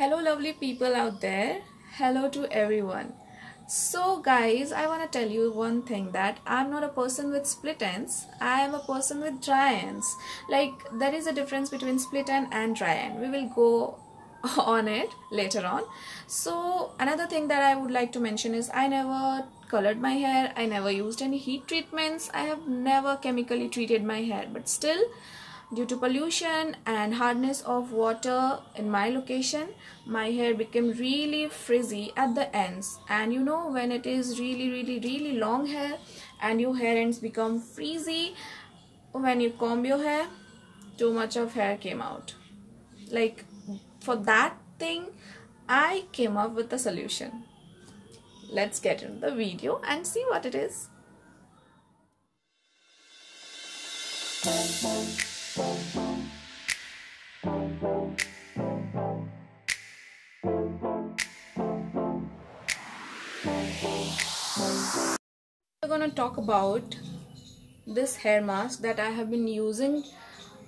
Hello, lovely people out there. Hello to everyone. So, guys, I want to tell you one thing that I'm not a person with split ends, I am a person with dry ends. Like, there is a difference between split end and dry end. We will go on it later on. So, another thing that I would like to mention is I never colored my hair, I never used any heat treatments, I have never chemically treated my hair, but still, due to pollution and hardness of water in my location, my hair became really frizzy at the ends. And you know, when it is really long hair and your hair ends become frizzy, when you comb your hair, too much of hair came out. Like, for that thing, I came up with a solution. Let's get into the video and see what it is. We're gonna talk about this hair mask that I have been using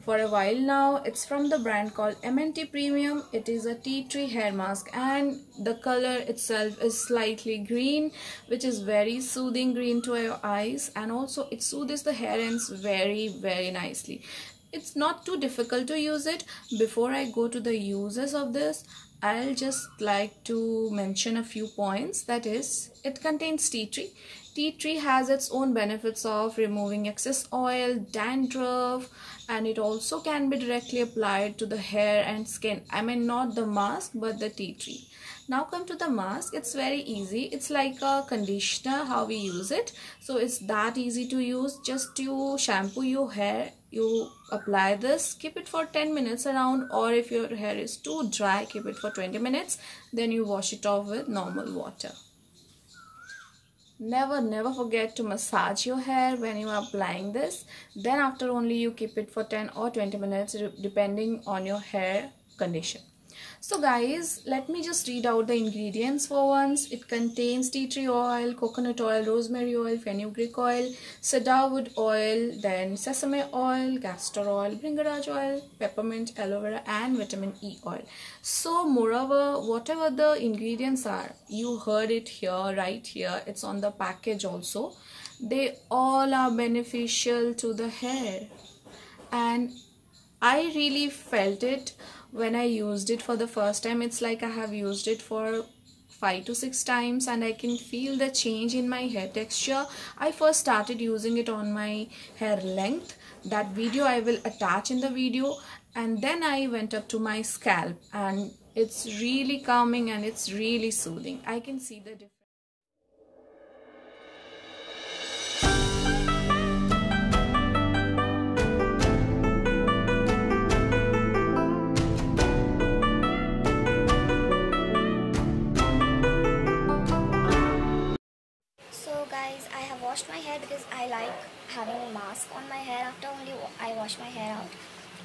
for a while now. It's from the brand called MNT Premium. It is a tea tree hair mask and the color itself is slightly green, which is very soothing green to your eyes, and also it soothes the hair ends very nicely. It's not too difficult to use it. Before I go to the uses of this, I'll just like to mention a few points. That is, it contains tea tree. Tea tree has its own benefits of removing excess oil, dandruff, and it also can be directly applied to the hair and skin. I mean, not the mask, but the tea tree. Now come to the mask. It's very easy. It's like a conditioner, how we use it. So it's that easy to use. Just to shampoo your hair, you apply this, keep it for 10 minutes around, or if your hair is too dry, keep it for 20 minutes, then you wash it off with normal water. Never forget to massage your hair when you are applying this. Then after only you keep it for 10 or 20 minutes depending on your hair condition. So guys, let me just read out the ingredients for once. It contains tea tree oil, coconut oil, rosemary oil, fenugreek oil, cedarwood oil, then sesame oil, castor oil, bringraj oil, peppermint, aloe vera, and vitamin E oil. So moreover, whatever the ingredients are, you heard it here, right here, it's on the package also. They all are beneficial to the hair, and I really felt it when I used it for the first time. It's like I have used it for 5 to 6 times and I can feel the change in my hair texture. I first started using it on my hair length. That video I will attach in the video, and then I went up to my scalp, and it's really calming and it's really soothing. I can see the difference. I have washed my hair because I like having a mask on my hair after only I wash my hair out,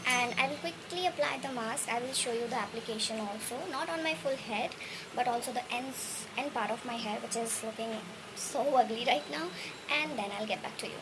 and I will quickly apply the mask. I will show you the application also, not on my full head but also the end part of my hair, which is looking so ugly right now, and then I'll get back to you.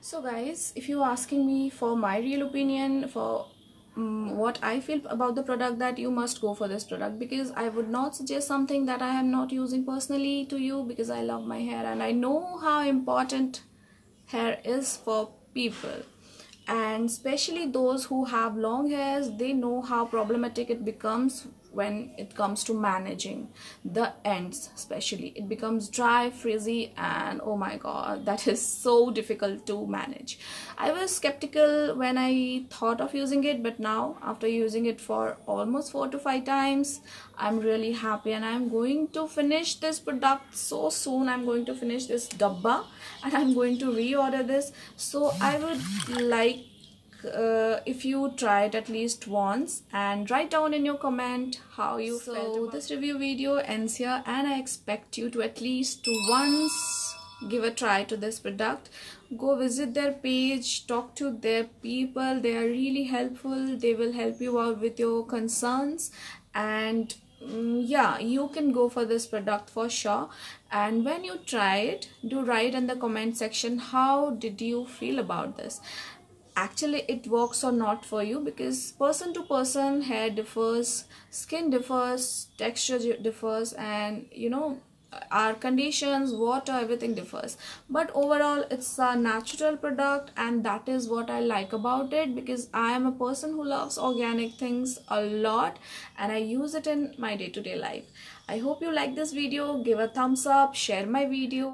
So guys, if you're asking me for my real opinion, for what I feel about the product, that you must go for this product, because I would not suggest something that I am not using personally to you, because I love my hair and I know how important hair is for people, and especially those who have long hairs. They know how problematic it becomes when it comes to managing the ends. Especially it becomes dry, frizzy, and oh my god, that is so difficult to manage. I was skeptical when I thought of using it, but now after using it for almost 4 to 5 times, I'm really happy, and I'm going to finish this product so soon. I'm going to finish this dabba and I'm going to reorder this. So I would like if you try it at least once and write down in your comment how you felt. So this review video ends here, and I expect you to at least once give a try to this product. Go visit their page, talk to their people. They are really helpful. They will help you out with your concerns, and yeah, you can go for this product for sure. And when you try it, do write in the comment section how did you feel about this. Actually it works or not for you, because person to person, hair differs, skin differs, texture differs, and our conditions, water, everything differs. But overall it's a natural product, and that is what I like about it, because I am a person who loves organic things a lot, and I use it in my day-to-day life. I hope you like this video. Give a thumbs up, share my video.